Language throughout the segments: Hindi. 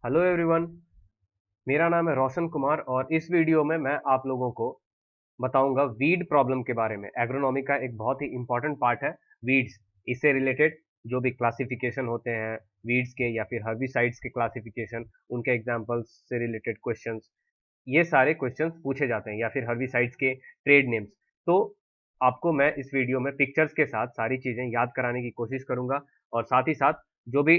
Hello everyone. मेरा नाम है रोशन कुमार और इस वीडियो में मैं आप लोगों को बताऊंगा वीड प्रॉब्लम के बारे में। एग्रोनॉमी का एक बहुत ही इंपॉर्टेंट पार्ट है वीड्स। इससे रिलेटेड जो भी क्लासिफिकेशन होते हैं वीड्स के या फिर हर्बिसाइड्स के क्लासिफिकेशन, उनके एग्जांपल्स से रिलेटेड क्वेश्चंस, ये सारे क्वेश्चंस पूछे जाते हैं, या फिर हर्बिसाइड्स के ट्रेड नेम्स। तो आपको मैं इस वीडियो में पिक्चर्स के साथ सारी चीजें याद कराने की कोशिश करूंगा, और साथ ही साथ जो भी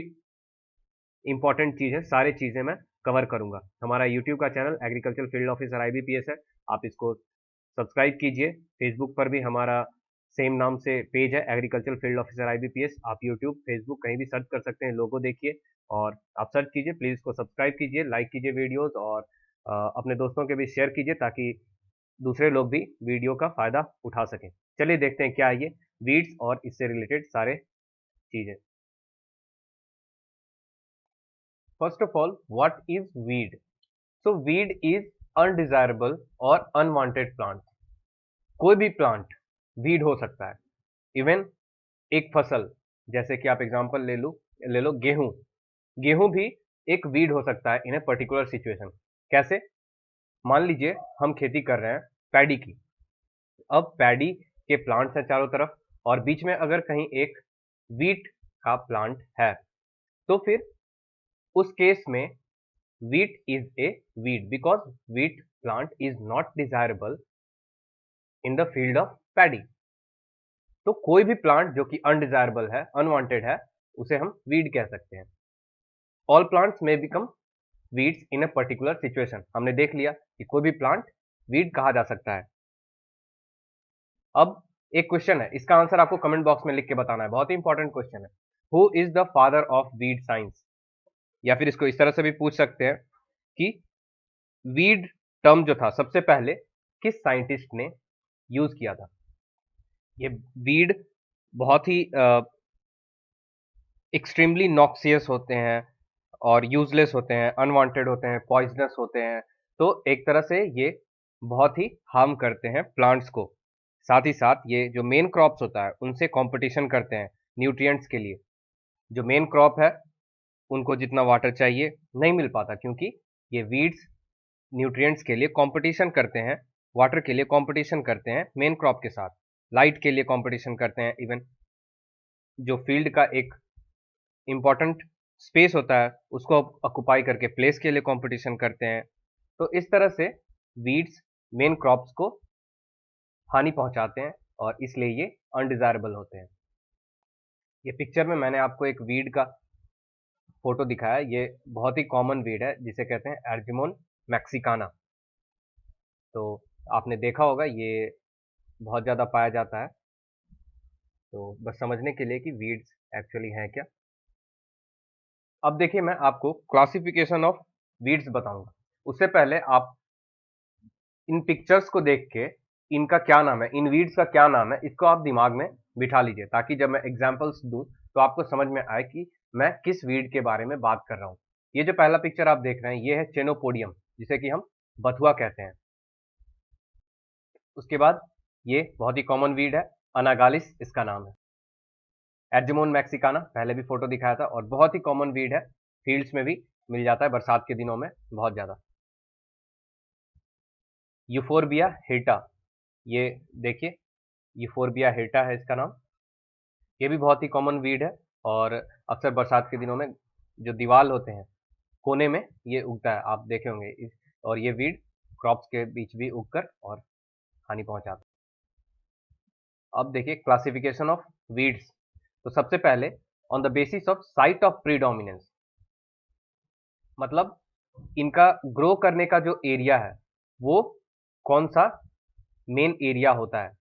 इंपॉर्टेंट चीज है सारी चीजें मैं कवर करूंगा। हमारा यूट्यूब का channel agriculture field officer IBPS है, आप इसको सब्सक्राइब कीजिए। फेसबुक पर भी हमारा सेम नाम से पेज है, एग्रीकल्चर फील्ड ऑफिसर आईबीपीएस। आप यूट्यूब, फेसबुक कहीं भी सर्च कर सकते हैं, लोगो देखिए और आप सर्च कीजिए। प्लीज इसको सब्सक्राइब कीजिए, लाइक कीजिए वीडियोस, और अपने दोस्तों के भी शेयर कीजिए ताकि दूसरे लोग भी वीडियो का फायदा उठा सकें। चलिए देखते हैं क्या है ये वीड्स और इससे रिलेटेड सारे चीजें। First of all, what is weed? So weed is undesirable और unwanted plant। कोई भी प्लांट वीड हो सकता है। इवन एक फसल, जैसे कि आप एग्जांपल ले लो गेहूं। गेहूं भी एक वीड हो सकता है इन ए पर्टिकुलर सिचुएशन। कैसे? मान लीजिए हम खेती कर रहे हैं पैडी की। अब पैडी के प्लांट्स हैं चारों तरफ, और बीच में अगर कहीं एक वीट का प्लांट है, तो फिर उस केस में wheat is a weed because wheat plant is not desirable in the field of paddy। तो कोई भी प्लांट जो कि अनडिजायरेबल है, अनवांटेड है, उसे हम वीड कह सकते हैं। ऑल प्लांट्स में become weeds in a particular situation. हमने देख लिया कि कोई भी प्लांट वीड कहा जा सकता है। अब एक क्वेश्चन है, इसका आंसर आपको कमेंट बॉक्स में लिख के बताना है। बहुत ही इंपॉर्टेंट क्वेश्चन है। Who is the father of weed science? या फिर इसको इस तरह से भी पूछ सकते हैं कि वीड टर्म जो था सबसे पहले किस साइंटिस्ट ने यूज किया था? ये वीड बहुत ही एक्सट्रीमली नॉक्सियस होते हैं और यूजलेस होते हैं, अनवांटेड होते हैं, पॉइजनस होते हैं। तो एक तरह से ये बहुत ही हार्म करते हैं प्लांट्स को। साथ ही साथ ये जो मेन क्रॉप्स होता है उनसे कंपटीशन करते हैं न्यूट्रिएंट्स के लिए। जो मेन क्रॉप है उनको जितना वाटर चाहिए नहीं मिल पाता, क्योंकि ये वीड्स न्यूट्रिएंट्स के लिए कंपटीशन करते हैं, वाटर के लिए कंपटीशन करते हैं मेन क्रॉप के साथ, लाइट के लिए कंपटीशन करते हैं। इवन जो फील्ड का एक इंपॉर्टेंट स्पेस होता है उसको ऑक्युपाई करके प्लेस के लिए कंपटीशन करते हैं। तो इस तरह से वीड्स मेन क्रॉप्स को हानि पहुंचाते हैं और इसलिए ये अनडिजायरेबल होते हैं। ये पिक्चर में मैंने आपको एक वीड का फोटो दिखाया। ये बहुत ही कॉमन वीड है जिसे कहते हैं एर्जिमोन मैक्सिकाना। तो आपने देखा होगा, ये बहुत ज़्यादा पाया जाता है। तो बस समझने के लिए कि वीड्स एक्चुअली हैं क्या। अब देखिए, मैं आपको क्लासिफिकेशन ऑफ वीड्स बताऊंगा। उससे पहले आप इन पिक्चर्स को देख के इनका क्या नाम है, इन वीड्स का क्या नाम है, इसको आप दिमाग में बिठा लीजिए, ताकि जब मैं एग्जांपल्स दूं तो आपको समझ में आए कि मैं किस वीड के बारे में बात कर रहा हूं। ये जो पहला पिक्चर आप देख रहे हैं ये है चेनोपोडियम, जिसे कि हम बथुआ कहते हैं। उसके बाद ये बहुत ही कॉमन वीड है, अनागालिस इसका नाम है। एर्जिमोन मैक्सिकाना पहले भी फोटो दिखाया था, और बहुत ही कॉमन वीड है, फील्ड्स में भी मिल जाता है बरसात के दिनों में बहुत ज्यादा। यूफोरबिया हिर्टा, ये देखिए, यूफोरबिया हिर्टा है इसका नाम। ये भी बहुत ही कॉमन वीड है, और अक्सर बरसात के दिनों में जो दीवार होते हैं कोने में ये उगता है, आप देखे होंगे और ये वीड क्रॉप्स के बीच भी उगकर और हानि पहुंचाता है। अब देखिए क्लासिफिकेशन ऑफ वीड्स। तो सबसे पहले, on the basis of site of predominance, मतलब इनका ग्रो करने का जो एरिया है वो कौन सा मेन एरिया होता है,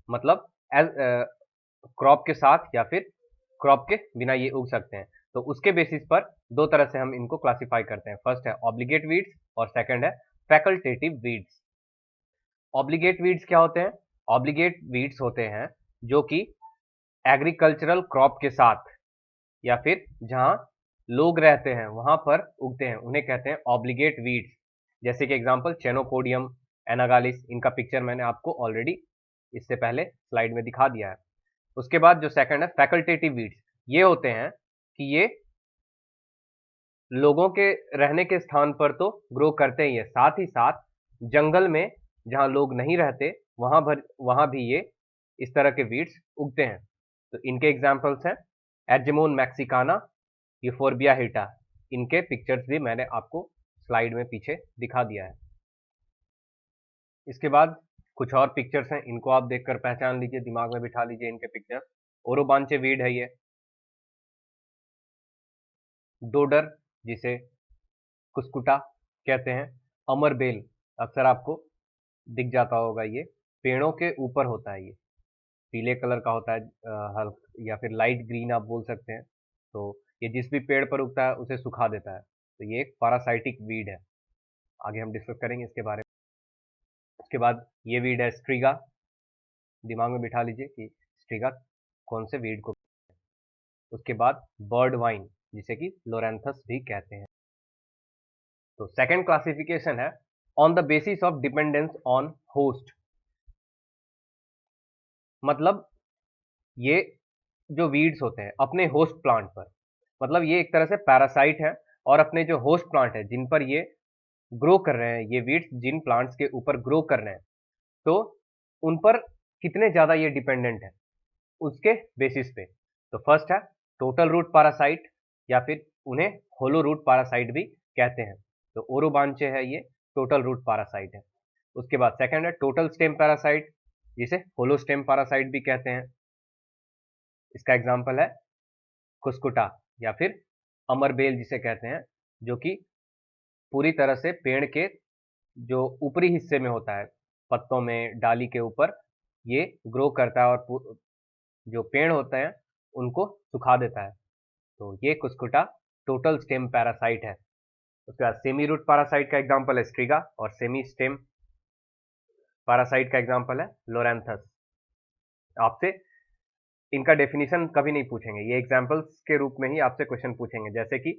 मतलब एज क्रॉप के साथ या फिर क्रॉप के बिना ये उग सकते हैं। तो उसके बेसिस पर दो तरह से हम इनको क्लासिफाई करते हैं। फर्स्ट है ऑब्लिगेट वीड्स और सेकंड है फैकल्टेटिव वीड्स। ऑब्लिगेट वीड्स क्या होते हैं? ऑब्लिगेट वीड्स होते हैं जो कि एग्रीकल्चरल क्रॉप के साथ या फिर जहां लोग रहते हैं वहां पर उगते हैं, उन्हें कहते हैं ऑब्लिगेट वीड्स। जैसे कि एग्जांपल चेनोपोडियम, एनागालिस, इनका पिक्चर मैंने आपको ऑलरेडी इससे पहले स्लाइड में दिखा दिया है। उसके बाद जो सेकंड है फैकल्टेटिव वीड्स, ये होते हैं कि ये लोगों के रहने के स्थान पर तो ग्रो करते ही है, साथ ही साथ जंगल में जहाँ लोग नहीं रहते वहां भी ये इस तरह के वीड्स उगते हैं। तो इनके एग्जाम्पल्स हैं एजमोन मैक्सिकाना, यूफोर्बिया हिटा। इनके पिक्चर्स भी मैंने आपको स्लाइड में पीछे दिखा दिया है। इसके बाद कुछ और पिक्चर्स हैं, इनको आप देखकर पहचान लीजिए, दिमाग में बिठा लीजिए इनके पिक्चर। ओरोबांचे वीड है ये। डोडर, जिसे कुस्कुटा कहते हैं। अमरबेल अक्सर आपको दिख जाता होगा, ये पेड़ों के ऊपर होता है, ये पीले कलर का होता है, या फिर लाइट ग्रीन आप बोल सकते हैं। तो ये जिस भी पेड़ पर उगता है उसे सुखा देता है, तो ये एक पैरासाइटिक वीड है। आगे हम डिस्कस करेंगे इसके बारे में। उसके बाद ये वीड है स्ट्रीगा। दिमाग में बिठा लीजिए कि स्ट्रीगा कौन से वीड को। उसके बाद बर्ड वाइन, जिसे कि लोरेंथस भी कहते हैं। तो सेकंड क्लासिफिकेशन है on the basis of dependence on host. मतलब ये जो वीड्स होते हैं अपने होस्ट प्लांट पर, मतलब ये एक तरह से पैरासाइट है, और अपने जो होस्ट प्लांट है जिन पर ये ग्रो कर रहे हैं, ये वीड्स जिन प्लांट्स के ऊपर ग्रो कर रहे हैं, तो उन पर कितने ज्यादा ये डिपेंडेंट है उसके बेसिस पे। तो फर्स्ट है टोटल रूट पैरासाइट, या फिर उन्हें होलो रूट पैरासाइट भी कहते हैं। तो ओरोबांचे है ये टोटल रूट पैरासाइट है। उसके बाद सेकंड है टोटल स्टेम पैरासाइट, जिसे होलो स्टेम पैरासाइट भी कहते हैं। इसका एग्जांपल है कुस्कुटा या फिर अमरबेल जिसे कहते हैं, जो कि पूरी तरह से पेड़ के जो ऊपरी हिस्से में होता है, पत्तों में, डाली के ऊपर ये ग्रो करता है, और जो पेड़ होते हैं उनको सुखा देता है। तो ये कुस्कुटा टोटल स्टेम पैरासाइट है। उसके बाद सेमी रूट पैरासाइट का एग्जांपल है स्ट्रीगा, और सेमी स्टेम पैरासाइट का एग्जांपल है लोरेंथस। आपसे इनका डेफिनेशन कभी नहीं पूछेंगे, ये एग्जांपल्स के रूप में ही आपसे क्वेश्चन पूछेंगे, जैसे कि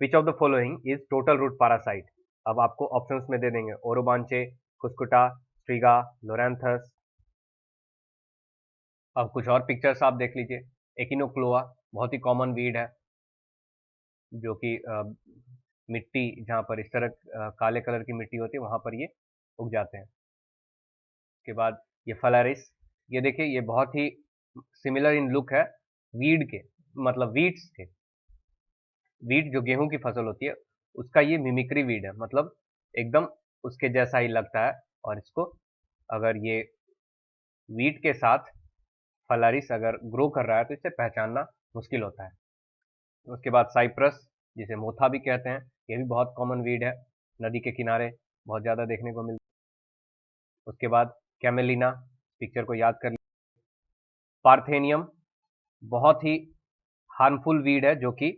which of the following is total root parasite. अब आपको ऑप्शंस में दे देंगे ओरोबांचे, कुस्कुटा, स्ट्रीगा, लोरेंथस। अब कुछ और पिक्चर्स आप देख लीजिए। एकिनोक्लोआ बहुत ही कॉमन वीड है, जो कि मिट्टी जहाँ पर इस तरह काले कलर की मिट्टी होती है वहां पर ये उग जाते हैं। उसके बाद ये फलारिस, ये देखिए ये बहुत ही सिमिलर इन लुक है वीड के, मतलब वीड्स के। वीट जो गेहूं की फसल होती है उसका ये मिमिक्री वीड है, मतलब एकदम उसके जैसा ही लगता है, और इसको अगर ये वीट के साथ फलारिस अगर ग्रो कर रहा है तो इसे पहचानना मुश्किल होता है। उसके बाद साइप्रस, जिसे मोथा भी कहते हैं, ये भी बहुत कॉमन वीड है, नदी के किनारे बहुत ज़्यादा देखने को मिलता है। उसके बाद कैमेलिना, पिक्चर को याद कर लीजिए। पार्थेनियम बहुत ही हार्मफुल वीड है, जो कि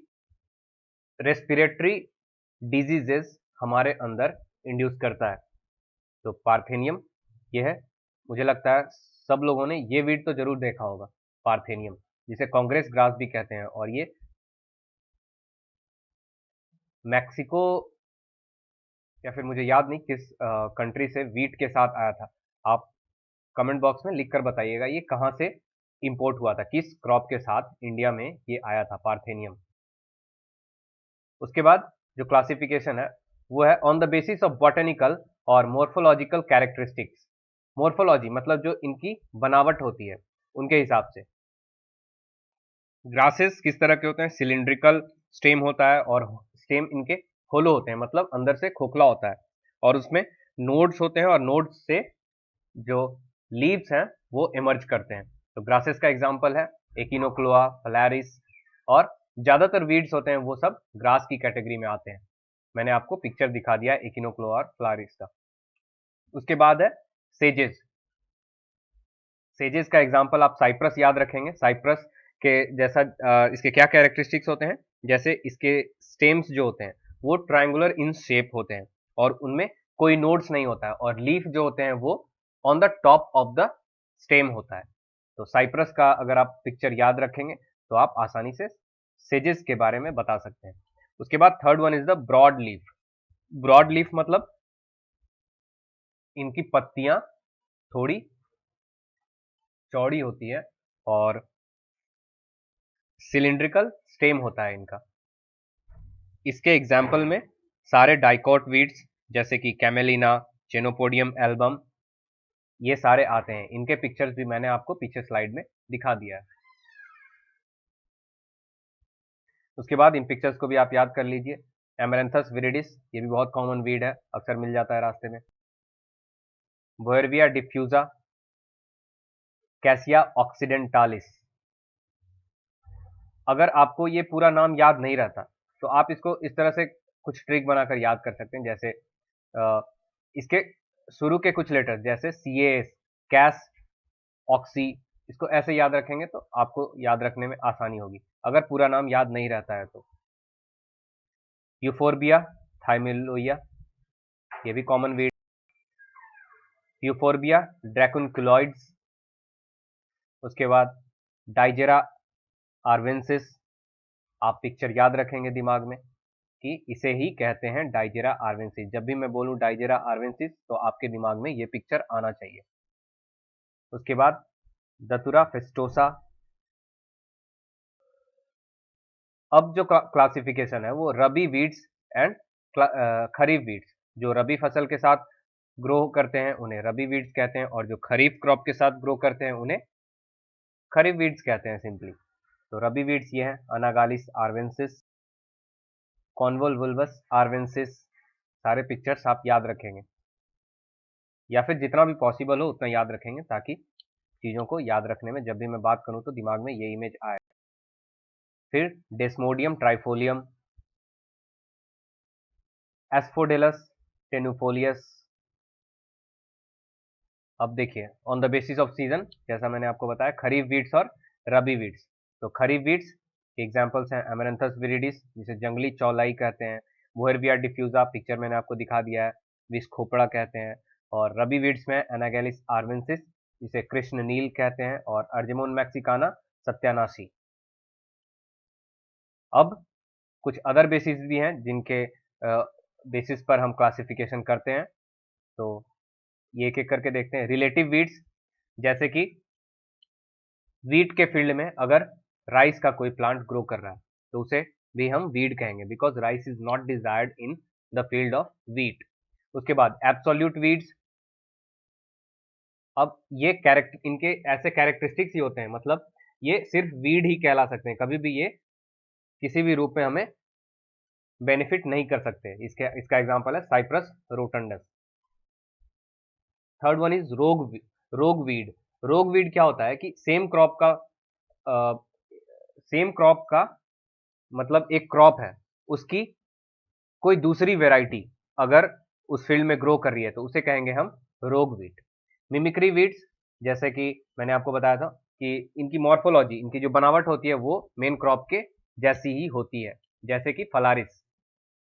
रेस्पिरेटरी डिजीजेस हमारे अंदर इंड्यूस करता है। तो पार्थेनियम ये है। मुझे लगता है सब लोगों ने ये वीड तो जरूर देखा होगा, पार्थेनियम, जिसे कांग्रेस ग्रास भी कहते हैं, और ये मैक्सिको या फिर मुझे याद नहीं किस कंट्री से वीट के साथ आया था। आप कमेंट बॉक्स में लिखकर बताइएगा ये कहाँ से इंपोर्ट हुआ था, किस क्रॉप के साथ इंडिया में ये आया था पार्थेनियम। उसके बाद जो क्लासिफिकेशन है वो है on the basis of botanical और मोर्फोलॉजिकल कैरेक्टरिस्टिक्स। मोर्फोलॉजी मतलब जो इनकी बनावट होती है उनके हिसाब से। ग्रासेस किस तरह के होते हैं, सिलिंड्रिकल स्टेम होता है, और स्टेम इनके होलो होते हैं, मतलब अंदर से खोखला होता है, और उसमें नोड्स होते हैं, और नोड्स से जो लीव्स हैं वो इमर्ज करते हैं। तो ग्रासेस का एग्जांपल है एकिनोक्लोआ, फलारिस, और ज्यादातर वीड्स होते हैं वो सब ग्रास की कैटेगरी में आते हैं। मैंने आपको पिक्चर दिखा दिया एकिनोक्लोआ और फ्लारिस का। उसके बाद है सेजेस। सेजेस का एग्जांपल आप साइप्रस याद रखेंगे। साइप्रस के जैसा इसके क्या कैरेक्टरिस्टिक्स होते हैं, जैसे इसके स्टेम्स जो होते हैं वो ट्रायंगुलर इन शेप होते हैं, और उनमें कोई नोड्स नहीं होता है, और लीफ जो होते हैं वो on the top of the stem होता है। तो साइप्रस का अगर आप पिक्चर याद रखेंगे तो आप आसानी से सेजेस के बारे में बता सकते हैं। उसके बाद third one is the broad leaf. Broad leaf मतलब इनकी पत्तियां थोड़ी चौड़ी होती है, और सिलिंड्रिकल स्टेम होता है इनका। इसके एग्जाम्पल में सारे डाइकोट वीड्स जैसे कि कैमेलिना, चेनोपोडियम एल्बम, ये सारे आते हैं। इनके पिक्चर्स भी मैंने आपको पीछे स्लाइड में दिखा दिया है। उसके बाद इन पिक्चर्स को भी आप याद कर लीजिए। एमरैंथस विरिडिस, ये भी बहुत कॉमन वीड है, अक्सर मिल जाता है रास्ते में। बोएरविया डिफ्यूजा, कैसिया ऑक्सीडेंटालिस। अगर आपको ये पूरा नाम याद नहीं रहता तो आप इसको इस तरह से कुछ ट्रिक बनाकर याद कर सकते हैं, जैसे इसके शुरू के कुछ लेटर जैसे CAS, कैस, ऑक्सी, इसको ऐसे याद रखेंगे तो आपको याद रखने में आसानी होगी, अगर पूरा नाम याद नहीं रहता है तो। यूफोर्बिया थाइमिलोइया, ये भी कॉमन वीड। यूफोर्बिया ड्रैकुनकुलॉइड्स। उसके बाद डाइजेरा आर्वेंसिस, आप पिक्चर याद रखेंगे दिमाग में कि इसे ही कहते हैं डाइजेरा आर्वेंसिस। जब भी मैं बोलूं डाइजेरा आर्वेंसिस तो आपके दिमाग में ये पिक्चर आना चाहिए। उसके बाद दतुरा फेस्टोसा। अब जो क्लासिफिकेशन है वो रबी वीड्स एंड खरीफ वीड्स, जो रबी फसल के साथ ग्रो करते हैं उन्हें रबी वीड्स कहते हैं, और जो खरीफ क्रॉप के साथ ग्रो करते हैं उन्हें खरीफ वीड्स कहते हैं सिंपली। तो रबी वीड्स ये हैं अनागालिस आर्वेंसिस, कॉन्वोल्वुल्वस आर्वेंसिस। सारे पिक्चर्स आप याद रखेंगे, या फिर जितना भी पॉसिबल हो उतना याद रखेंगे, ताकि चीज़ों को याद रखने में जब भी मैं बात करूं तो दिमाग में ये इमेज आए। फिर डेस्मोडियम ट्राइफोलियम, एस्फोडेलस टेनुफोलियस। अब देखिए, on the basis off season, जैसा मैंने आपको बताया, खरीफ वीड्स और रबी वीड्स। तो खरीफ वीड्स एग्जांपल्स हैं एमरैंथस विरिडिस, जिसे जंगली चौलाई कहते हैं, बोहेरविया डिफ्यूजा, पिक्चर मैंने आपको दिखा दिया है, विष खोपड़ा कहते हैं, और रबी वीड्स में एनागेलिस आर्वेंसिस, जिसे कृष्ण नील कहते हैं, और अर्जेमोन मैक्सिकाना सत्यानाशी। अब कुछ अदर बेसिस भी हैं जिनके बेसिस पर हम क्लासिफिकेशन करते हैं, तो ये एक एक करके देखते हैं। रिलेटिव वीड्स, जैसे कि वीट के फील्ड में अगर राइस का कोई प्लांट ग्रो कर रहा है तो उसे भी हम वीड कहेंगे, because rice is not desired in the field of wheat. उसके बाद एब्सोल्यूट वीड्स। अब ये इनके ऐसे कैरेक्टरिस्टिक्स ही होते हैं, मतलब ये सिर्फ वीड ही कहला सकते हैं, कभी भी ये किसी भी रूप में हमें बेनिफिट नहीं कर सकते। इसका एग्जांपल है Cyperus rotundus. Third one is rogue weed. Rogue weed क्या होता है कि सेम क्रॉप का मतलब एक क्रॉप है, उसकी कोई दूसरी वेराइटी अगर उस फील्ड में ग्रो कर रही है तो उसे कहेंगे हम रोग वीट। मिमिक्री वीड्स, जैसे कि मैंने आपको बताया था कि इनकी मॉर्फोलॉजी, इनकी जो बनावट होती है वो मेन क्रॉप के जैसी ही होती है, जैसे कि फलारिस,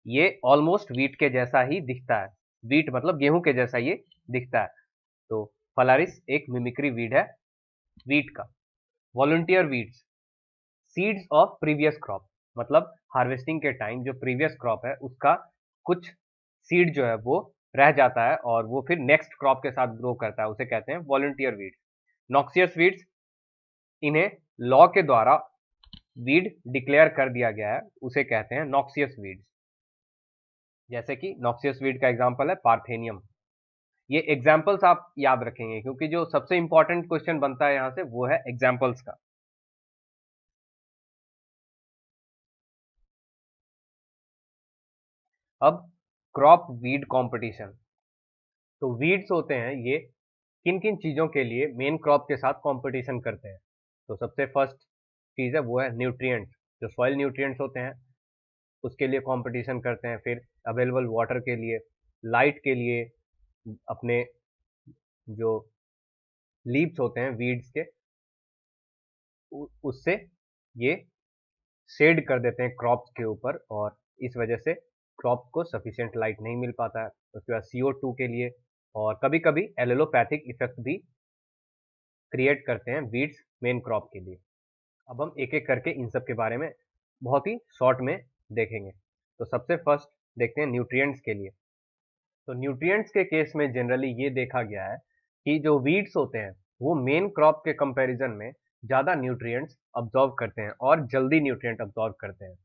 ये ऑलमोस्ट वीट के जैसा ही दिखता है, वीट मतलब गेहूं के जैसा ये दिखता है। तो फलारिस एक मिमिक्री वीड है वीट का। Volunteer weeds, seeds of previous crop, मतलब हार्वेस्टिंग के टाइम जो प्रीवियस क्रॉप है उसका कुछ सीड जो है वो रह जाता है और वो फिर नेक्स्ट क्रॉप के साथ ग्रो करता है, उसे कहते हैं वॉलंटियर वीड्स। नॉक्सियस वीड्स, इन्हें लॉ के द्वारा वीड डिक्लेयर कर दिया गया है, उसे कहते हैं नॉक्सियस वीड्स। जैसे कि नॉक्सियस वीड का एग्जांपल है पार्थेनियम। ये एग्जांपल्स आप याद रखेंगे, क्योंकि जो सबसे इंपॉर्टेंट क्वेश्चन बनता है यहां से वो है एग्जांपल्स का। अब क्रॉप वीड कंपटीशन। तो वीड्स होते हैं ये किन किन चीजों के लिए मेन क्रॉप के साथ कंपटीशन करते हैं। तो सबसे फर्स्ट चीज है वो है न्यूट्रिएंट्स, जो सॉइल न्यूट्रिएंट्स होते हैं उसके लिए कंपटीशन करते हैं। फिर अवेलेबल वाटर के लिए, लाइट के लिए, अपने जो लीव्स होते हैं वीड्स के उससे ये शेड कर देते हैं क्रॉप्स के ऊपर, और इस वजह से क्रॉप को सफिशिएंट लाइट नहीं मिल पाता है। उसके बाद CO2 के लिए, और कभी कभी एलोपैथिक इफेक्ट भी क्रिएट करते हैं वीड्स मेन क्रॉप के लिए। अब हम एक एक करके इन सब के बारे में बहुत ही शॉर्ट में देखेंगे। तो सबसे फर्स्ट देखते हैं न्यूट्रिएंट्स के लिए। तो न्यूट्रिएंट्स के केस में जनरली ये देखा गया है कि जो वीड्स होते हैं वो मेन क्रॉप के कंपैरिजन में ज़्यादा न्यूट्रिएंट्स अब्जॉर्व करते हैं और जल्दी न्यूट्रिएंट अब्जॉर्व करते हैं।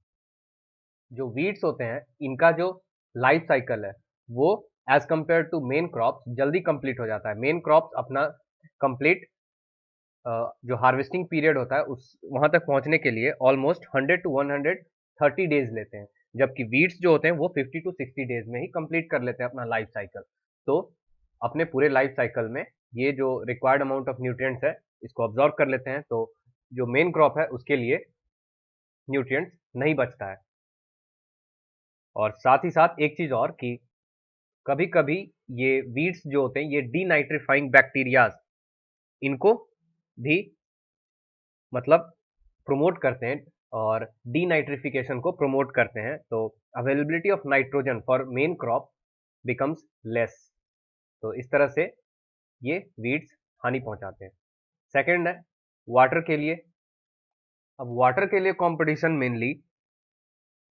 जो वीड्स होते हैं इनका जो लाइफ साइकिल है वो as compare to main crops जल्दी कंप्लीट हो जाता है। मेन क्रॉप्स अपना कंप्लीट जो हार्वेस्टिंग पीरियड होता है उस वहां तक पहुंचने के लिए ऑलमोस्ट 100 टू 130 डेज लेते हैं, जबकि वीड्स जो होते हैं वो 50 टू 60 डेज में ही कंप्लीट कर लेते हैं अपना लाइफ साइकिल। तो अपने पूरे लाइफ साइकिल में ये जो रिक्वायर्ड अमाउंट ऑफ न्यूट्रिएंट्स है इसको ऑब्जॉर्व कर लेते हैं, तो जो मेन क्रॉप है उसके लिए न्यूट्रिएंट्स नहीं बचता है। और साथ ही साथ एक चीज और कि कभी कभी ये वीड्स जो होते हैं ये डीनाइट्रीफाइंग बैक्टीरियाज इनको भी मतलब प्रोमोट करते हैं और डीनाइट्रिफिकेशन को प्रोमोट करते हैं, तो availability of nitrogen for main crop becomes less. तो इस तरह से ये वीड्स हानि पहुंचाते हैं। सेकंड है वाटर के लिए। अब वाटर के लिए competition mainly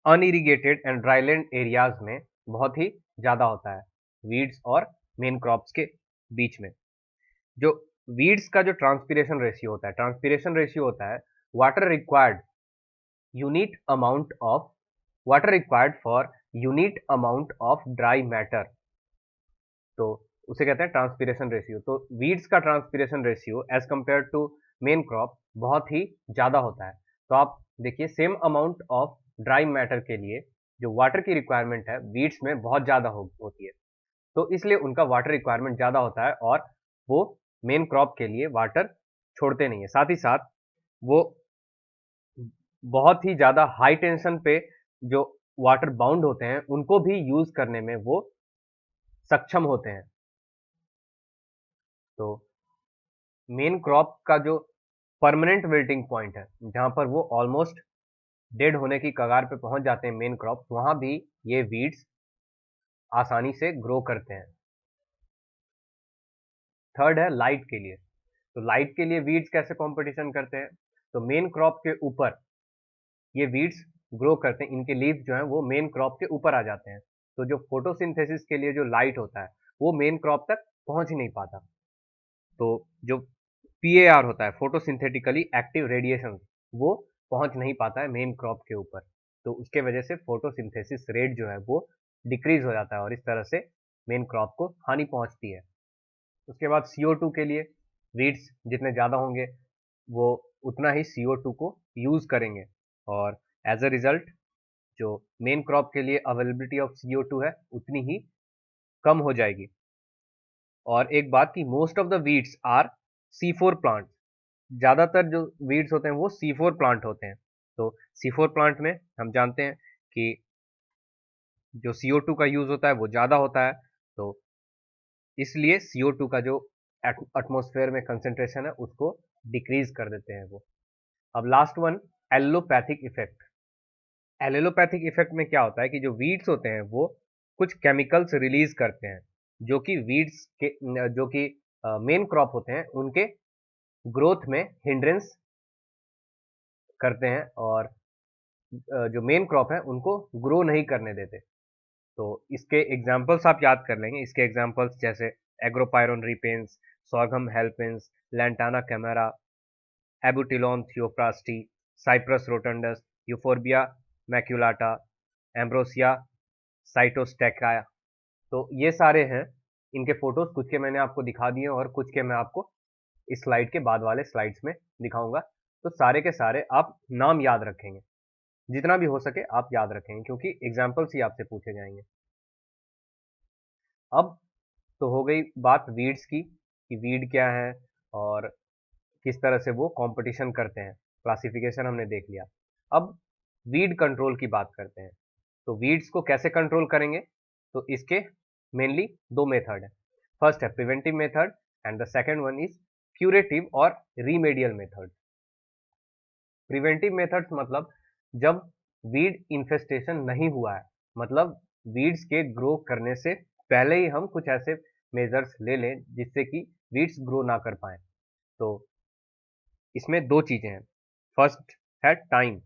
unirrigated and dryland areas में बहुत ही ज्यादा होता है वीड्स और मेन क्रॉप्स के बीच में। जो वीड्स का जो ट्रांसपीरेशन रेशियो होता है water required unit amount of water required for unit amount of dry matter, तो उसे कहते हैं ट्रांसपीरेशन रेशियो। तो वीड्स का transpiration ratio as compare to main crop बहुत ही ज्यादा होता है। तो आप देखिए same amount of dry matter के लिए जो वाटर की रिक्वायरमेंट है वीड्स में बहुत ज्यादा होती है, तो इसलिए उनका वाटर रिक्वायरमेंट ज्यादा होता है और वो मेन क्रॉप के लिए वाटर छोड़ते नहीं है। साथ ही साथ वो बहुत ही ज्यादा हाई टेंशन पे जो वाटर बाउंड होते हैं उनको भी यूज करने में वो सक्षम होते हैं। तो मेन क्रॉप का जो परमानेंट विल्टिंग पॉइंट है जहां पर वो ऑलमोस्ट डेड होने की कगार पे पहुंच जाते हैं मेन क्रॉप, वहां भी ये वीड्स आसानी से ग्रो करते हैं। थर्ड है लाइट के लिए। तो लाइट के लिए वीड्स कैसे कंपटीशन करते हैं, तो मेन क्रॉप के ऊपर ये वीड्स ग्रो करते हैं, इनके लीव्स जो हैं वो मेन क्रॉप के ऊपर आ जाते हैं। तो जो फोटोसिंथेसिस के लिए जो लाइट होता है वो मेन क्रॉप तक पहुंच ही नहीं पाता। तो जो पीएआर होता है फोटोसिंथेटिकली एक्टिव रेडिएशन वो पहुंच नहीं पाता है मेन क्रॉप के ऊपर, तो उसके वजह से फोटोसिंथेसिस रेट जो है वो डिक्रीज हो जाता है और इस तरह से मेन क्रॉप को हानि पहुंचती है। उसके बाद CO2 के लिए वीड्स जितने ज़्यादा होंगे वो उतना ही CO2 को यूज़ करेंगे और एज अ रिजल्ट जो मेन क्रॉप के लिए अवेलेबिलिटी ऑफ CO2 है उतनी ही कम हो जाएगी। और एक बात कि most of the weeds are C4 plant, ज़्यादातर जो वीड्स होते हैं वो C4 प्लांट होते हैं। तो C4 प्लांट में हम जानते हैं कि जो CO2 का यूज़ होता है वो ज़्यादा होता है, तो इसलिए CO2 का जो एटमॉस्फेयर में कंसेंट्रेशन है उसको डिक्रीज कर देते हैं वो। अब last one allopathic effect. Allopathic effect में क्या होता है कि जो वीड्स होते हैं वो कुछ केमिकल्स रिलीज करते हैं जो कि वीड्स के जो कि मेन क्रॉप होते हैं उनके ग्रोथ में हिंड्रेंस करते हैं और जो मेन क्रॉप है उनको ग्रो नहीं करने देते। तो इसके एग्जाम्पल्स आप याद कर लेंगे। इसके एग्जाम्पल्स जैसे Agropyron repens, Sorghum halepense, Lantana camara, Abutilon theophrasti, Cyperus rotundus, Euphorbia maculata, Ambrosia psilostachya. तो ये सारे हैं, इनके फोटोज कुछ के मैंने आपको दिखा दिए और कुछ के मैं आपको इस स्लाइड के बाद वाले स्लाइड्स में दिखाऊंगा। तो सारे के सारे आप नाम याद रखेंगे, जितना भी हो सके आप याद रखेंगे क्योंकि एग्जाम्पल्स ही आपसे पूछे जाएंगे। अब तो हो गई बात वीड्स की कि वीड क्या है और किस तरह से वो कंपटीशन करते हैं, क्लासिफिकेशन हमने देख लिया। अब वीड कंट्रोल की बात करते हैं। तो वीड्स को कैसे कंट्रोल करेंगे, तो इसके मेनली दो मेथड है। फर्स्ट है preventive method and the second one is curative और रीमेडियल मेथड। प्रिवेंटिव मेथड्स मतलब जब वीड इन्फेस्टेशन नहीं हुआ है, मतलब वीड्स के ग्रो करने से पहले ही हम कुछ ऐसे मेजर्स ले लें जिससे कि वीड्स ग्रो ना कर पाए। तो इसमें दो चीजें हैं। फर्स्ट है टाइम,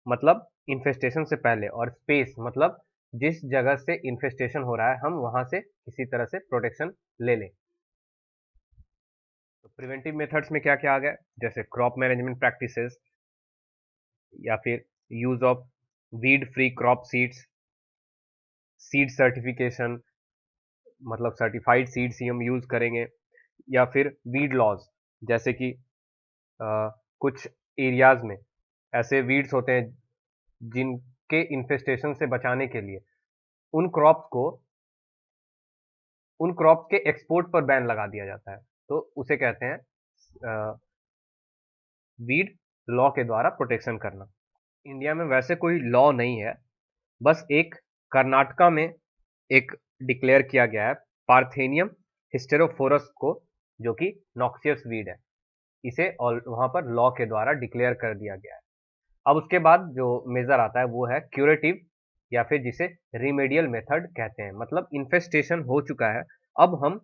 मतलब इन्फेस्टेशन से पहले, और स्पेस मतलब जिस जगह से इन्फेस्टेशन हो रहा है हम वहां से किसी तरह से प्रोटेक्शन ले लें। तो प्रिवेंटिव मेथड्स में क्या क्या आ गया, जैसे क्रॉप मैनेजमेंट प्रैक्टिसेस या फिर use of weed free crop seeds, seed certification, मतलब सर्टिफाइड सीड्स ही हम यूज करेंगे, या फिर वीड लॉज, जैसे कि कुछ एरियाज में ऐसे वीड्स होते हैं जिनके इन्फेस्टेशन से बचाने के लिए उन क्रॉप्स को उन क्रॉप्स के एक्सपोर्ट पर बैन लगा दिया जाता है, तो उसे कहते हैं वीड लॉ के द्वारा प्रोटेक्शन करना। इंडिया में वैसे कोई लॉ नहीं है, बस एक कर्नाटका में एक डिक्लेयर किया गया है पार्थेनियम हिस्टेरोफोरस को, जो कि नॉक्सियस वीड है, इसे वहां पर लॉ के द्वारा डिक्लेयर कर दिया गया है। अब उसके बाद जो मेजर आता है वो है क्यूरेटिव, या फिर जिसे रिमेडियल मेथड कहते हैं, मतलब इन्फेस्टेशन हो चुका है, अब हम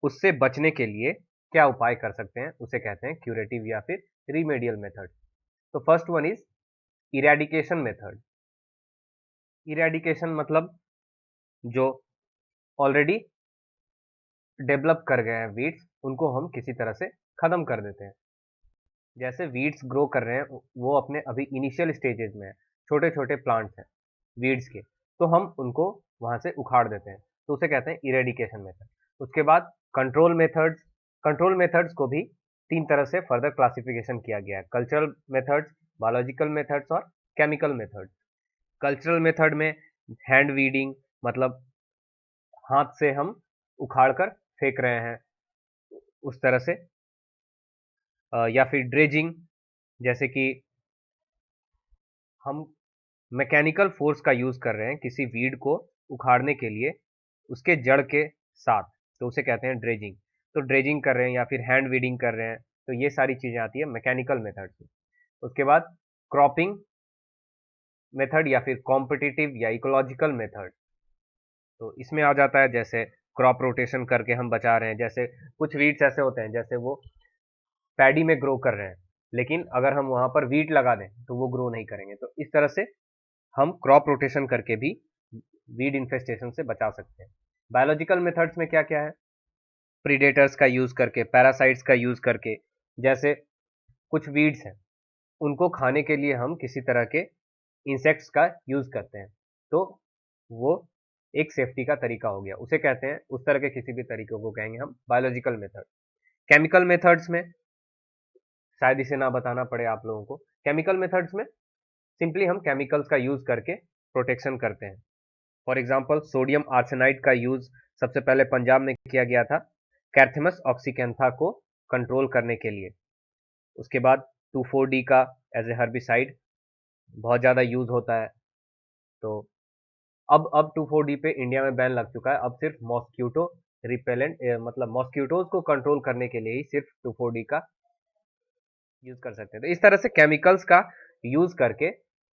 उससे बचने के लिए क्या उपाय कर सकते हैं, उसे कहते हैं क्यूरेटिव या फिर रिमेडियल मेथड। तो first one is eradication method. Eradication मतलब जो ऑलरेडी डेवलप कर गए हैं वीड्स, उनको हम किसी तरह से खत्म कर देते हैं। जैसे वीड्स ग्रो कर रहे हैं, वो अपने अभी इनिशियल स्टेजेस में है, छोटे छोटे प्लांट्स हैं वीड्स के, तो हम उनको वहां से उखाड़ देते हैं, तो उसे कहते हैं इरेडिकेशन मेथड। उसके बाद कंट्रोल मेथड्स। कंट्रोल मेथड्स को भी तीन तरह से फर्दर क्लासिफिकेशन किया गया है: कल्चरल मेथड्स, बायोलॉजिकल मेथड्स और केमिकल मेथड्स। कल्चरल मेथड में हैंड वीडिंग, मतलब हाथ से हम उखाड़ कर फेंक रहे हैं उस तरह से, या फिर ड्रेजिंग, जैसे कि हम मैकेनिकल फोर्स का यूज कर रहे हैं किसी वीड को उखाड़ने के लिए उसके जड़ के साथ, तो उसे कहते हैं ड्रेजिंग। तो ड्रेजिंग कर रहे हैं या फिर हैंड वीडिंग कर रहे हैं, तो ये सारी चीजें आती है मैकेनिकल मेथड से। उसके बाद क्रॉपिंग मेथड या फिर कॉम्पिटिटिव या इकोलॉजिकल मेथड, तो इसमें आ जाता है जैसे क्रॉप रोटेशन करके हम बचा रहे हैं। जैसे कुछ वीड्स ऐसे होते हैं, जैसे वो पैडी में ग्रो कर रहे हैं, लेकिन अगर हम वहां पर वीट लगा दें तो वो ग्रो नहीं करेंगे, तो इस तरह से हम क्रॉप रोटेशन करके भी वीड इन्फेस्टेशन से बचा सकते हैं। बायोलॉजिकल मेथड्स में क्या क्या है? प्रीडेटर्स का यूज करके, पैरासाइट्स का यूज करके, जैसे कुछ वीड्स हैं उनको खाने के लिए हम किसी तरह के इंसेक्ट्स का यूज करते हैं, तो वो एक सेफ्टी का तरीका हो गया, उसे कहते हैं, उस तरह के किसी भी तरीके को कहेंगे हम बायोलॉजिकल मेथड। केमिकल मेथड्स में शायद इसे ना बताना पड़े आप लोगों को, केमिकल मेथड्स में सिंपली हम केमिकल्स का यूज करके प्रोटेक्शन करते हैं। फॉर एग्जाम्पल सोडियम आर्सेनाइड का यूज सबसे पहले पंजाब में किया गया था कैर्थेमस ऑक्सीकेंथा को कंट्रोल करने के लिए। उसके बाद 2,4-D का एज ए हर्बिसाइड बहुत ज़्यादा यूज होता है, तो अब 2,4-D पे इंडिया में बैन लग चुका है। अब सिर्फ मॉस्क्यूटो रिपेलेंट, मतलब मॉस्क्यूटोज को कंट्रोल करने के लिए ही सिर्फ 2,4-D का यूज कर सकते हैं। तो इस तरह से केमिकल्स का यूज करके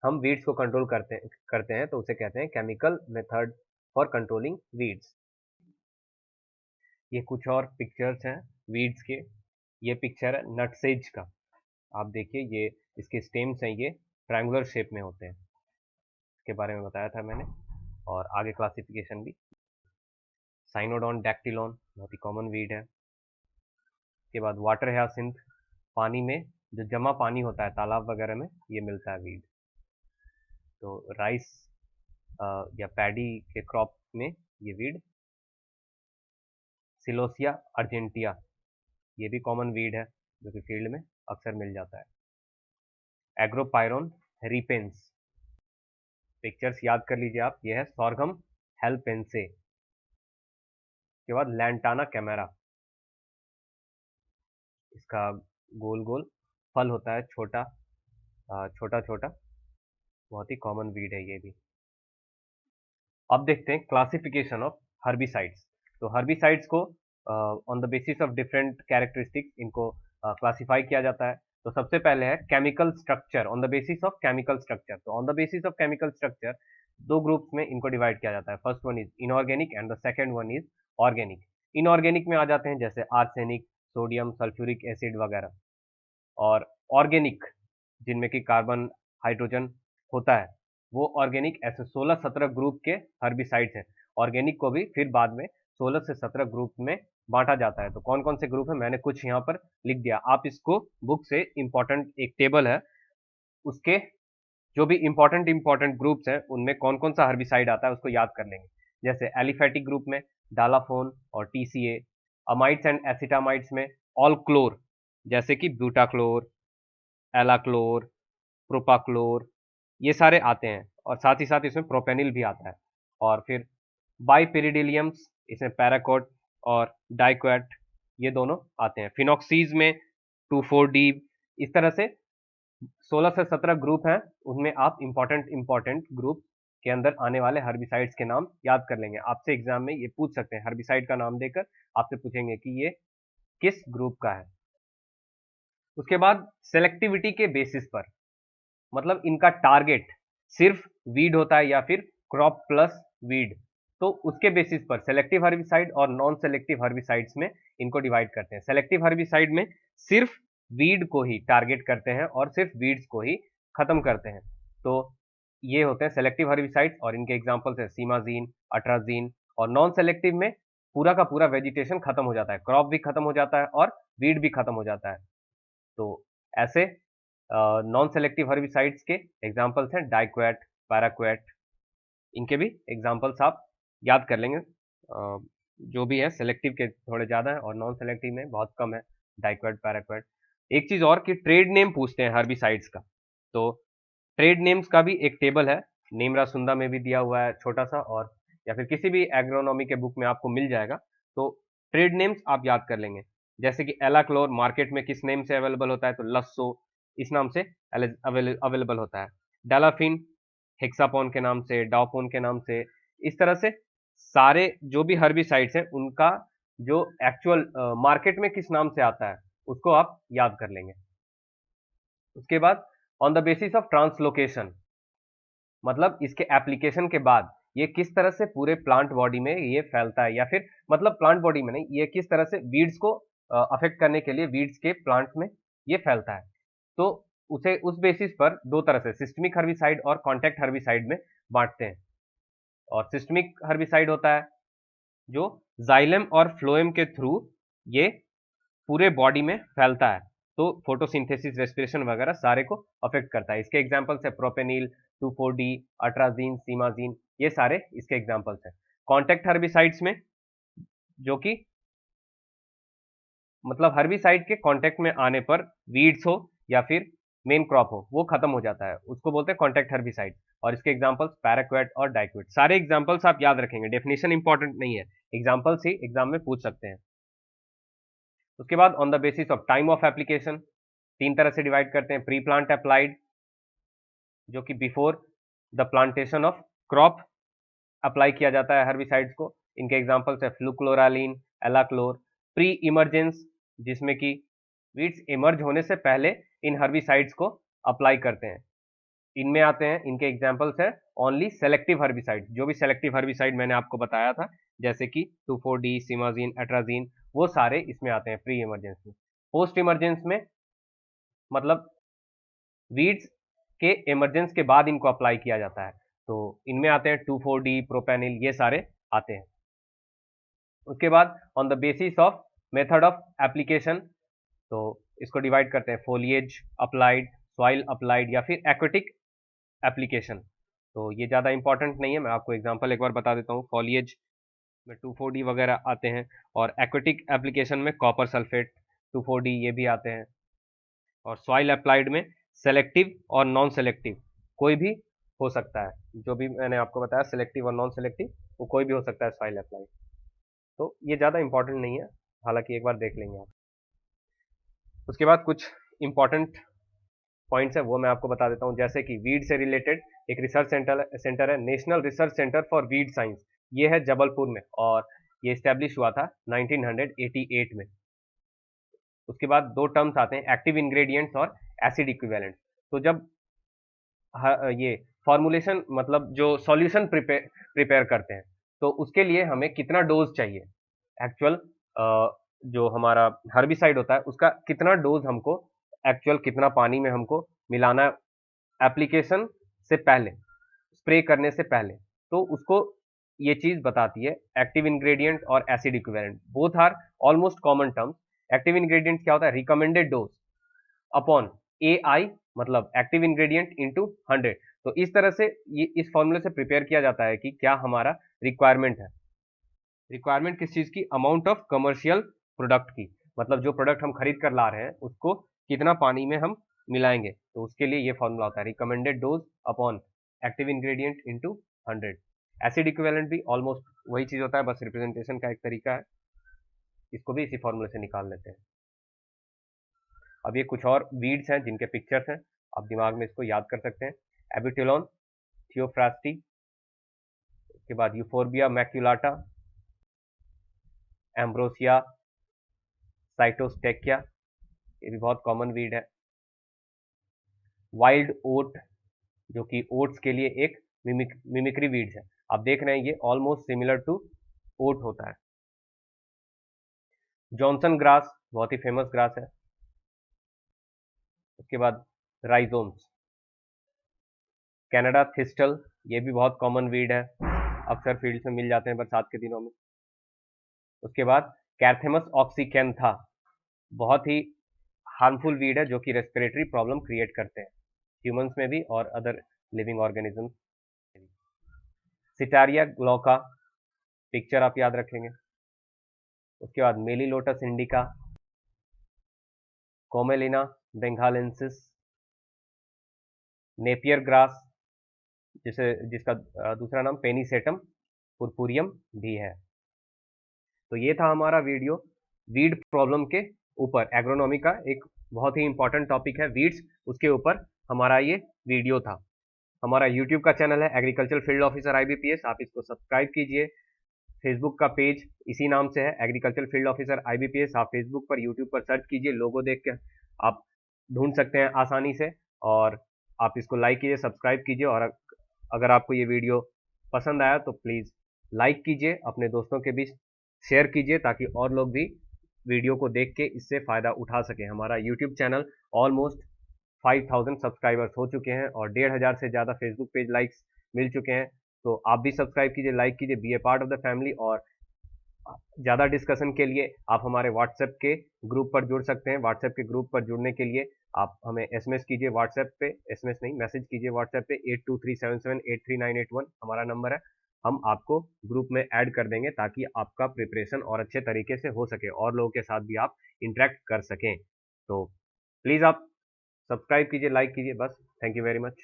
हम वीड्स को कंट्रोल करते हैं, तो उसे कहते हैं chemical method for controlling weeds. ये कुछ और पिक्चर्स हैं वीड्स के। ये पिक्चर है नटसेज का, आप देखिए, ये इसके स्टेम्स हैं, ये ट्रायंगुलर शेप में होते हैं, इसके बारे में बताया था मैंने, और आगे क्लासिफिकेशन भी। साइनोडॉन डैक्टिलॉन बहुत ही कॉमन वीड है। उसके बाद वाटर ह्यासिंथ, पानी में जो जमा पानी होता है तालाब वगैरह में, ये मिलता है वीड। तो राइस या पैडी के क्रॉप में ये वीड। सिलोसिया अर्जेंटिया, ये भी कॉमन वीड है जो कि फील्ड में अक्सर मिल जाता है। एग्रोपायरोन रिपेंस, पिक्चर्स याद कर लीजिए आप, ये है सॉर्गम हेल्पेंसे। के बाद लैंटाना कैमेरा, इसका गोल गोल फल होता है, छोटा छोटा छोटा, बहुत ही कॉमन वीड है ये भी। अब देखते हैं क्लासिफिकेशन ऑफ हर्बिसाइड्स। तो हर्बिसाइड्स को on the basis of different characteristics इनको क्लासिफाई किया जाता है। तो सबसे पहले है chemical structure, on the basis of chemical structure. तो on the basis of chemical structure दो ग्रुप्स में इनको डिवाइड किया जाता है। First one is inorganic and the second one is organic. Inorganic में आ जाते हैं जैसे आर्सेनिक, सोडियम, सल्फ्यूरिक एसिड वगैरह, और ऑर्गेनिक जिनमें कि कार्बन, हाइड्रोजन होता है, वो ऑर्गेनिक ऐसे 16-17 ग्रुप के हर्बिसाइड्स हैं। ऑर्गेनिक को भी फिर बाद में 16 से 17 ग्रुप में बांटा जाता है। तो कौन कौन से ग्रुप है मैंने कुछ यहाँ पर लिख दिया, आप इसको बुक से इंपॉर्टेंट एक टेबल है उसके जो भी इंपॉर्टेंट ग्रुप्स हैं उनमें कौन कौन सा हर्बिसाइड आता है उसको याद कर लेंगे। जैसे एलिफेटिक ग्रुप में डालाफोन और टीसीए, अमाइड्स एंड एसिटामाइड्स में ऑल क्लोर जैसे कि ब्यूटाक्लोर, एलाक्लोर, प्रोपाक्लोर, ये सारे आते हैं, और साथ ही साथ इसमें प्रोपेनिल भी आता है। और फिर बाइपेरिडिलियम्स, इसमें पैराकोट और डाइक्वेट, ये दोनों आते हैं। फिनॉक्सीज में 2,4-D, इस तरह से 16 से 17 ग्रुप हैं, उनमें आप इंपॉर्टेंट ग्रुप के अंदर आने वाले हर्बिसाइड्स के नाम याद कर लेंगे। आपसे एग्जाम में ये पूछ सकते हैं, हर्बिसाइड का नाम देकर आपसे पूछेंगे कि ये किस ग्रुप का है। उसके बाद सेलेक्टिविटी के बेसिस पर, मतलब इनका टारगेट सिर्फ वीड होता है या फिर क्रॉप प्लस वीड, तो उसके बेसिस पर सेलेक्टिव हर्बिसाइड और नॉन सेलेक्टिव हर्बिसाइड्स में इनको डिवाइड करते हैं। सेलेक्टिव हर्बिसाइड में सिर्फ वीड को ही टारगेट करते हैं और सिर्फ वीड्स को ही खत्म करते हैं, तो ये होते हैं सेलेक्टिव हर्बिसाइड्स, और इनके एग्जांपल्स है सीमाजीन, अट्राजीन। और नॉन सेलेक्टिव में पूरा का पूरा वेजिटेशन खत्म हो जाता है, क्रॉप भी खत्म हो जाता है और वीड भी खत्म हो जाता है। तो ऐसे नॉन सेलेक्टिव हर्बिसाइड्स के एग्जांपल्स हैं डाइक्वेट, पैराक्वेट, इनके भी एग्जांपल्स आप याद कर लेंगे। जो भी है सेलेक्टिव के थोड़े ज़्यादा है और नॉन सेलेक्टिव में बहुत कम है, डाइक्वेट, पैराक्वेट। एक चीज़ और कि ट्रेड नेम पूछते हैं हर्बिसाइड्स का, तो ट्रेड नेम्स का भी एक टेबल है, नेमरा सुंदा में भी दिया हुआ है छोटा सा, और या फिर किसी भी एग्रोनॉमी के बुक में आपको मिल जाएगा। तो ट्रेड नेम्स आप याद कर लेंगे, जैसे कि एलाक्लोर मार्केट में किस नेम से अवेलेबल होता है, तो लस्सो इस नाम से अवेलेबल होता है। डालाफिन हेक्सापोन के नाम से, डाउपोन के नाम से, इस तरह से सारे जो भी हर्बिसाइड्स हैं उनका जो एक्चुअल मार्केट में किस नाम से आता है उसको आप याद कर लेंगे। उसके बाद on the basis of translocation, मतलब इसके एप्लीकेशन के बाद ये किस तरह से पूरे प्लांट बॉडी में ये फैलता है, या फिर मतलब प्लांट बॉडी में नहीं, ये किस तरह से वीड्स को अफेक्ट करने के लिए वीड्स के प्लांट में ये फैलता है। तो उसे उस बेसिस पर दो तरह से सिस्टमिक हर्बिसाइड और कॉन्टैक्ट हर्बिसाइड में बांटते हैं। और सिस्टमिक हर्बिसाइड होता है जो जाइलम और फ्लोएम के थ्रू ये पूरे बॉडी में फैलता है, तो फोटोसिंथेसिस, रेस्पिरेशन वगैरह सारे को अफेक्ट करता है। इसके एग्जांपल्स है प्रोपेनिल, 2,4-D, अट्राजीन, सीमाजीन, ये सारे इसके एग्जांपल्स हैं। कॉन्टैक्ट हर्बिसाइड्स में जो कि मतलब हर्बिसाइड के कांटेक्ट में आने पर वीड्स हो या फिर मेन क्रॉप हो वो खत्म हो जाता है, उसको बोलते हैं कॉन्टेक्ट हर्बिसाइड। और इसके एग्जांपल्स पैराक्वेट और डाइक्वेट, सारे एग्जांपल्स आप याद रखेंगे, डेफिनेशन इंपॉर्टेंट नहीं है, एग्जांपल्स ही एग्जाम में पूछ सकते हैं। उसके बाद on the basis of time of application तीन तरह से डिवाइड करते हैं। प्री प्लांट अप्लाइड, जो कि before the plantation of crop apply किया जाता है हर्बिसाइड्स को, इनके एग्जांपल्स है फ्लूक्लोरालीन, एलाक्लोर। प्री इमरजेंस, जिसमें कि वीड्स इमर्ज होने से पहले इन हर्बिसाइड्स को अप्लाई करते हैं, इनमें आते हैं, इनके एग्जांपल्स हैं ओनली सेलेक्टिव हर्बिसाइड, जो भी सेलेक्टिव हर्बिसाइड मैंने आपको बताया था जैसे कि 2,4-D, सीमाजीन, अट्राजीन, वो सारे इसमें आते हैं प्री इमरजेंस में। पोस्ट इमरजेंस में मतलब वीड्स के इमरजेंस के बाद इनको अप्लाई किया जाता है, तो इनमें आते हैं 2,4-D, प्रोपेनिल, ये सारे आते हैं। उसके बाद on the basis of method of application, तो इसको डिवाइड करते हैं फोलिएज अप्लाइड, सॉइल अप्लाइड या फिर एक्वेटिक एप्लीकेशन। तो ये ज़्यादा इंपॉर्टेंट नहीं है, मैं आपको एग्जांपल एक बार बता देता हूँ। फॉलिएज में 2,4-D वगैरह आते हैं, और एक्वेटिक एप्लीकेशन में कॉपर सल्फेट, 2,4-D ये भी आते हैं। और सॉइल अप्लाइड में सेलेक्टिव और नॉन सेलेक्टिव कोई भी हो सकता है, जो भी मैंने आपको बताया सेलेक्टिव और नॉन सेलेक्टिव वो कोई भी हो सकता है सॉइल अप्लाइड। तो ये ज़्यादा इंपॉर्टेंट नहीं है, हालांकि एक बार देख लेंगे आप। उसके बाद कुछ इंपॉर्टेंट पॉइंट्स है वो मैं आपको बता देता हूँ, जैसे कि वीड से रिलेटेड एक रिसर्च सेंटर है, national research centre for weed science, ये है जबलपुर में, और ये इस्टेब्लिश हुआ था 1988 में। उसके बाद दो टर्म्स आते हैं, एक्टिव इंग्रेडिएंट्स और एसिड इक्विवेलेंट। तो जब ये फॉर्मुलेशन मतलब जो सॉल्यूशन प्रिपेयर करते हैं, तो उसके लिए हमें कितना डोज चाहिए, एक्चुअल जो हमारा हर्बिसाइड होता है उसका कितना डोज हमको, एक्चुअल कितना पानी में हमको मिलाना है एप्लीकेशन से पहले, स्प्रे करने से पहले, तो उसको ये चीज बताती है। एक्टिव इंग्रेडिएंट और acid equivalent both are almost common terms. Active ingredient क्या होता है, रिकमेंडेड डोज अपॉन AI मतलब एक्टिव इंग्रेडिएंट इंटू 100। तो इस तरह से ये इस फॉर्मूले से प्रिपेयर किया जाता है कि क्या हमारा रिक्वायरमेंट है। रिक्वायरमेंट किस चीज की? अमाउंट ऑफ कमर्शियल प्रोडक्ट की, मतलब जो प्रोडक्ट हम खरीद कर ला रहे हैं उसको कितना पानी में हम मिलाएंगे, तो उसके लिए ये फॉर्मूला होता है recommended dose upon active ingredient into 100। Acid equivalent भी ऑलमोस्ट वही चीज होता है, बस रिप्रेजेंटेशन का एक तरीका है। इसको भी इसी फॉर्मूले से निकाल लेते हैं। अब ये कुछ और वीड्स हैं जिनके पिक्चर्स हैं, आप दिमाग में इसको याद कर सकते हैं। एबिटिलोन, थियोफ्रास्टी, उसके बाद यूफोर्बिया मैक्यूलाटा, एम्ब्रोसिया, साइटोस्टेकिया, ये भी बहुत कॉमन वीड है। वाइल्ड ओट, जो कि ओट्स के लिए एक मिमिक्री वीड्स है। आप देख रहे हैं ये ऑलमोस्ट सिमिलर टू ओट होता है। जॉनसन ग्रास बहुत ही फेमस ग्रास है। उसके बाद राइजोम्स, कनाडा थिस्टल, ये भी बहुत कॉमन वीड है, अक्सर फील्ड्स में मिल जाते हैं बरसात के दिनों में। उसके बाद कैर्थेमस ऑक्सीकैंथा, बहुत ही हार्मफुल वीड है जो कि रेस्पिरेटरी प्रॉब्लम क्रिएट करते हैं ह्यूमंस में भी और other living organisms. सिटारिया glauca, picture आप याद रखेंगे। उसके बाद मेलीलोटस इंडिका, कोमेलिना बेंगालेंसिस, नेपियर ग्रास जिसका दूसरा नाम पेनिसेटम पुरपुरियम भी है। तो ये था हमारा वीडियो वीड प्रॉब्लम के ऊपर। एग्रोनॉमी का एक बहुत ही इंपॉर्टेंट टॉपिक है वीड्स, उसके ऊपर हमारा ये वीडियो था। हमारा यूट्यूब का चैनल है एग्रीकल्चर फील्ड ऑफिसर IBPS, आप इसको सब्सक्राइब कीजिए। फेसबुक का पेज इसी नाम से है एग्रीकल्चर फील्ड ऑफिसर IBPS, आप फेसबुक पर यूट्यूब पर सर्च कीजिए, लोगो देख के आप ढूंढ सकते हैं आसानी से। और आप इसको लाइक कीजिए, सब्सक्राइब कीजिए, और अगर आपको ये वीडियो पसंद आया तो प्लीज़ लाइक कीजिए, अपने दोस्तों के बीच शेयर कीजिए ताकि और लोग भी वीडियो को देख के इससे फ़ायदा उठा सकें। हमारा यूट्यूब चैनल ऑलमोस्ट 5000 सब्सक्राइबर्स हो चुके हैं और 1500 से ज़्यादा फेसबुक पेज लाइक्स मिल चुके हैं। तो आप भी सब्सक्राइब कीजिए, लाइक कीजिए, be a part of the family. और ज़्यादा डिस्कशन के लिए आप हमारे व्हाट्सएप के ग्रुप पर जुड़ सकते हैं। व्हाट्सएप के ग्रुप पर जुड़ने के लिए आप हमें एसएमएस कीजिए, व्हाट्सएप पे एसएमएस नहीं मैसेज कीजिए व्हाट्सएप पे 8237783981 हमारा नंबर है। हम आपको ग्रुप में ऐड कर देंगे ताकि आपका प्रिपरेशन और अच्छे तरीके से हो सके और लोगों के साथ भी आप इंटरेक्ट कर सकें। तो प्लीज़ आप सब्सक्राइब कीजिए, लाइक कीजिए, बस। Thank you very much.